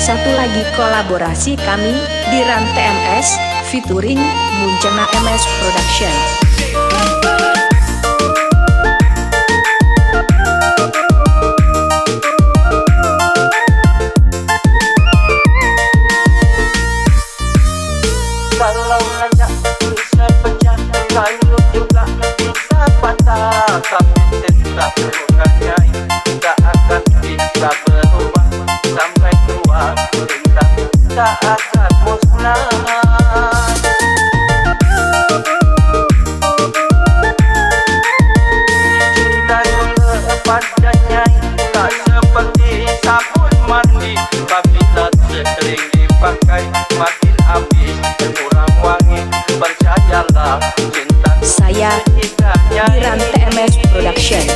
satu lagi kolaborasi kami di Rantai MS featuring Muncana MS Production. Kalau kaca bisa pecah, kayu juga bisa patah, tapi tetap bukannya tak akan bisa berubah sampai tua, cinta tak akan musnah. Cintaku kepadanya tak seperti sabun mandi, apabila sering dipakai makin habis kurang wangi. Percayalah cinta Saya di Rantai MS Production.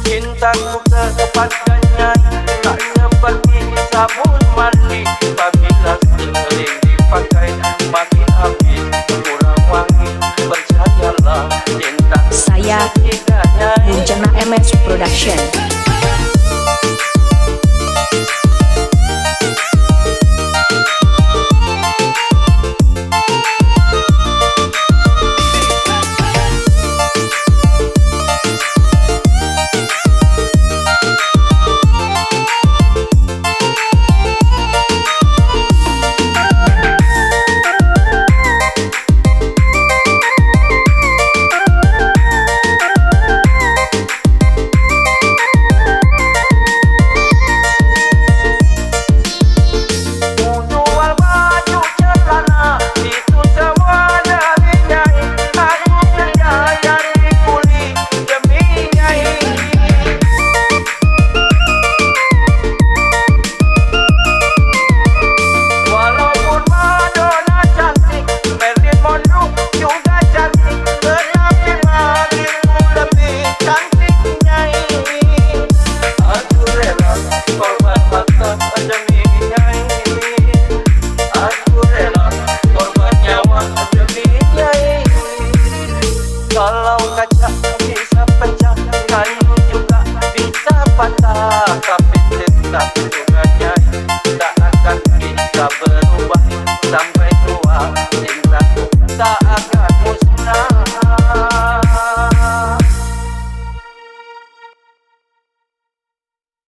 Cintaku kepadanya tak seperti sabun mandi, apabila sering dipakai makin habis kurang wangi. Percayalah cinta Saya Muncana MS Production. Kalau kaca bisa pecah, kayu juga bisa patah, tapi tetap bukannya tak akan bisa